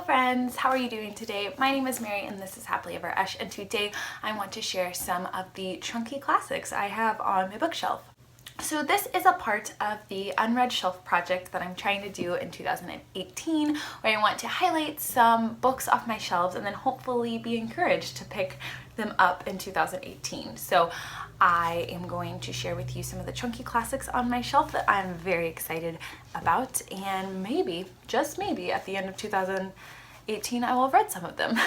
friends, how are you doing today? My name is Mary and this is Happily Ever Esch, and today I want to share some of the chunky classics I have on my bookshelf. So this is a part of the Unread Shelf project that I'm trying to do in 2018, where I want to highlight some books off my shelves and then hopefully be encouraged to pick them up in 2018. So I am going to share with you some of the chunky classics on my shelf that I'm very excited about, and maybe, just maybe, at the end of 2018 I will have read some of them.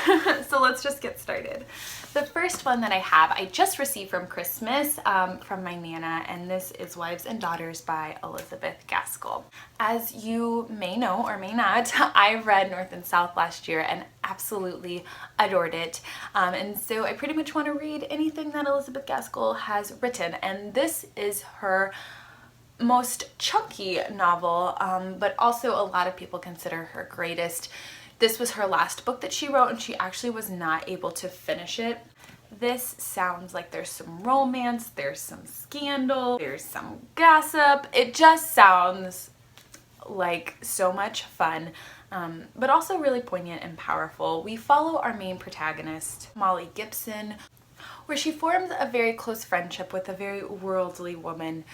So let's just get started. The first one that I have, I just received from Christmas from my Nana, and this is Wives and Daughters by Elizabeth Gaskell. As you may know or may not, I read North and South last year and absolutely adored it. And so I pretty much want to read anything that Elizabeth Gaskell has written, and this is her most chunky novel, but also a lot of people consider her greatest. This was her last book that she wrote, and she actually was not able to finish it. This sounds like there's some romance, there's some scandal, there's some gossip. It just sounds like so much fun, but also really poignant and powerful. We follow our main protagonist, Molly Gibson, where she forms a very close friendship with a very worldly woman.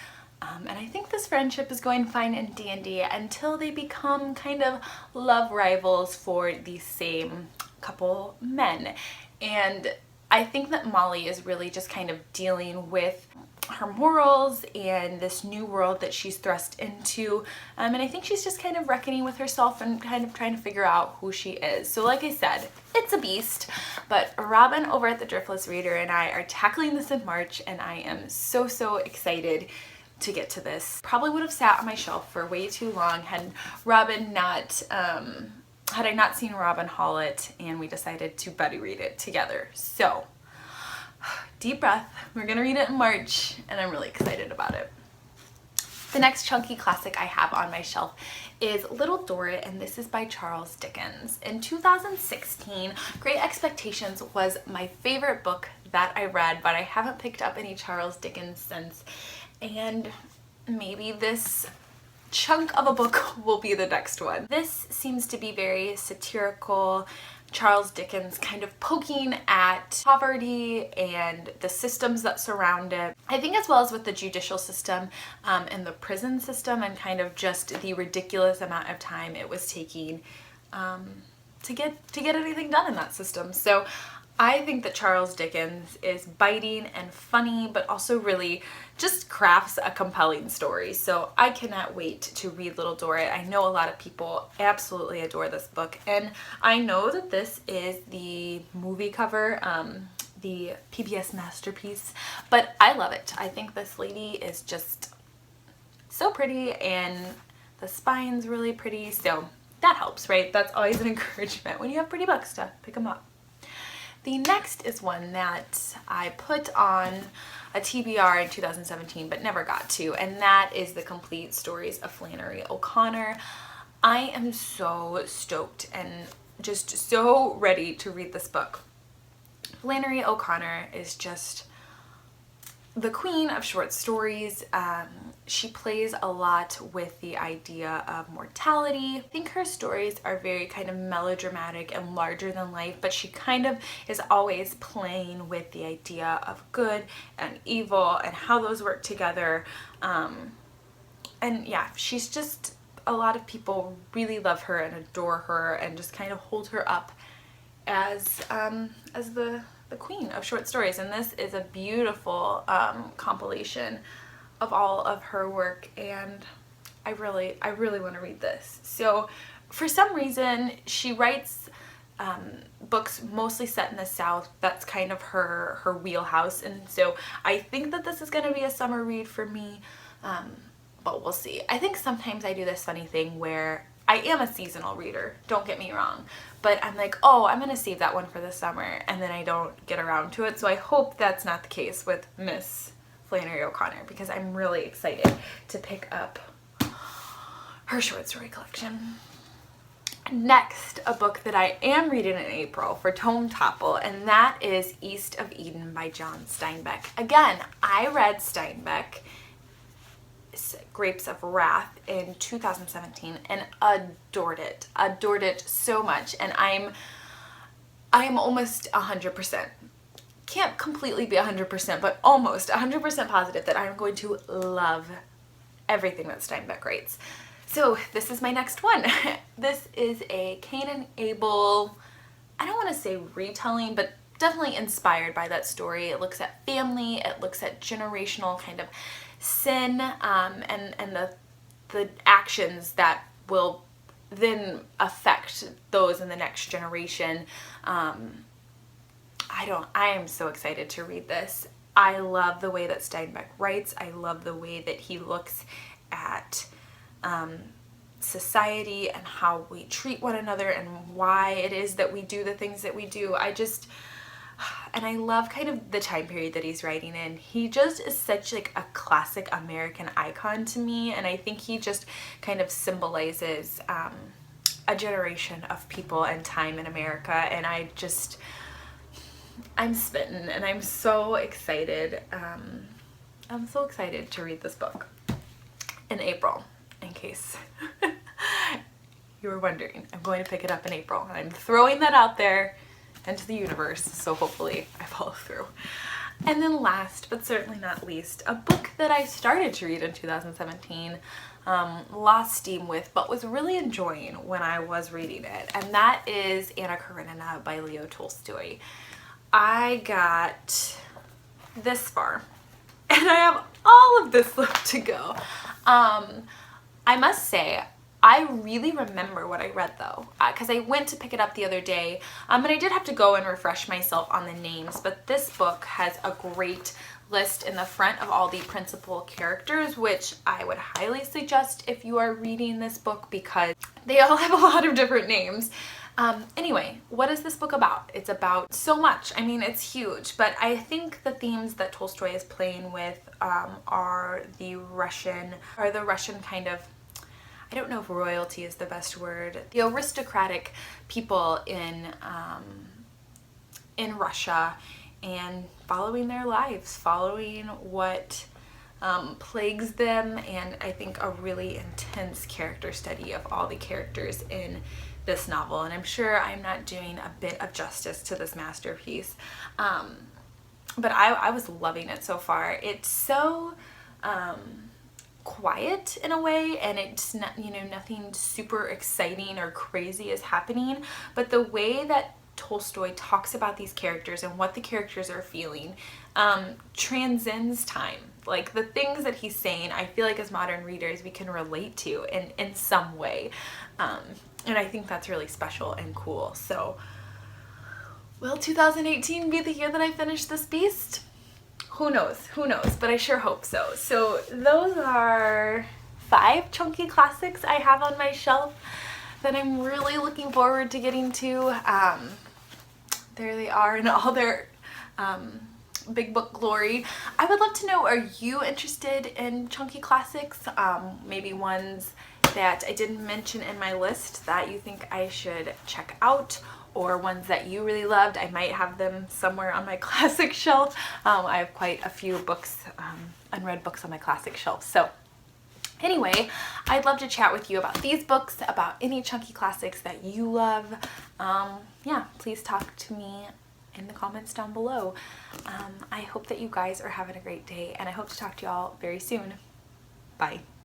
And I think this friendship is going fine and dandy until they become kind of love rivals for the same couple men. And I think that Molly is really just kind of dealing with her morals and this new world that she's thrust into. And I think she's just kind of reckoning with herself and kind of trying to figure out who she is. So like I said, it's a beast, but Robin over at the Driftless Reader and I are tackling this in March, and I am so excited to get to this. Probably would have sat on my shelf for way too long had I not seen Robin haul it and we decided to buddy read it together. So deep breath, we're gonna read it in March and I'm really excited about it. The next chunky classic I have on my shelf is Little Dorrit, and this is by Charles Dickens. In 2016, Great Expectations was my favorite book that I read, but I haven't picked up any Charles Dickens since. And maybe this chunk of a book will be the next one. This seems to be very satirical, Charles Dickens kind of poking at poverty and the systems that surround it. I think as well as with the judicial system and the prison system, and kind of just the ridiculous amount of time it was taking to get anything done in that system. So I think that Charles Dickens is biting and funny, but also really just crafts a compelling story. So I cannot wait to read Little Dorrit. I know a lot of people absolutely adore this book, and I know that this is the movie cover, the PBS masterpiece, but I love it. I think this lady is just so pretty, and the spine's really pretty, so that helps, right? That's always an encouragement when you have pretty books to pick them up. The next is one that I put on a TBR in 2017 but never got to, and that is The Complete Stories of Flannery O'Connor. I am so stoked and just so ready to read this book. Flannery O'Connor is just the queen of short stories. She plays a lot with the idea of mortality. I think her stories are very kind of melodramatic and larger than life, but she kind of is always playing with the idea of good and evil and how those work together. And yeah, she's just, a lot of people really love her and adore her and just kind of hold her up as the queen of short stories. And this is a beautiful compilation of all of her work, and I really want to read this. So for some reason she writes books mostly set in the South. That's kind of her wheelhouse, and so I think that this is going to be a summer read for me, but we'll see. I think sometimes I do this funny thing where I am a seasonal reader, don't get me wrong, but I'm like, oh, I'm gonna save that one for the summer, and then I don't get around to it. So I hope that's not the case with Miss Flannery O'Connor, because I'm really excited to pick up her short story collection. Next, a book that I am reading in April for Tome Topple, and that is East of Eden by John Steinbeck. Again, I read Steinbeck Grapes of Wrath in 2017 and adored it so much, and I am almost 100%, can't completely be 100%, but almost 100% positive that I'm going to love everything that Steinbeck writes. So this is my next one. This is a Cain and Abel, I don't want to say retelling, but definitely inspired by that story. It looks at family, it looks at generational kind of sin, and the actions that will then affect those in the next generation. I am so excited to read this. I love the way that Steinbeck writes. I love the way that he looks at society and how we treat one another and why it is that we do the things that we do. And I love kind of the time period that he's writing in. He just is such like a classic American icon to me, and I think he just kind of symbolizes a generation of people and time in America, and I'm smitten and I'm so excited. I'm so excited to read this book in April, in case you were wondering. I'm going to pick it up in April, and I'm throwing that out there into the universe, so hopefully I follow through. And then last but certainly not least, a book that I started to read in 2017, lost steam with, but was really enjoying when I was reading it, and that is Anna Karenina by Leo Tolstoy. I got this far, and I have all of this left to go. I must say, I really remember what I read though, because I went to pick it up the other day, and I did have to go and refresh myself on the names, but this book has a great list in the front of all the principal characters, which I would highly suggest if you are reading this book because they all have a lot of different names. Anyway, what is this book about? It's about so much. I mean, it's huge, but I think the themes that Tolstoy is playing with are the Russian kind of, I don't know if royalty is the best word, the aristocratic people in Russia, and following their lives, following what plagues them, and I think a really intense character study of all the characters in this novel. And I'm sure I'm not doing a bit of justice to this masterpiece, but I was loving it so far. It's so quiet in a way, and it's not, nothing super exciting or crazy is happening, but the way that Tolstoy talks about these characters and what the characters are feeling transcends time. Like the things that he's saying, I feel like as modern readers we can relate to in some way, and I think that's really special and cool. So will 2018 be the year that I finish this beast? Who knows, but I sure hope so. So those are 5 chunky classics I have on my shelf that I'm really looking forward to getting to. There they are in all their big book glory. I would love to know, are you interested in chunky classics? Maybe ones that I didn't mention in my list that you think I should check out, or ones that you really loved. I might have them somewhere on my classic shelf. I have quite a few books, unread books on my classic shelf. So anyway, I'd love to chat with you about these books, about any chunky classics that you love. Yeah, please talk to me in the comments down below. I hope that you guys are having a great day, and I hope to talk to y'all very soon. Bye.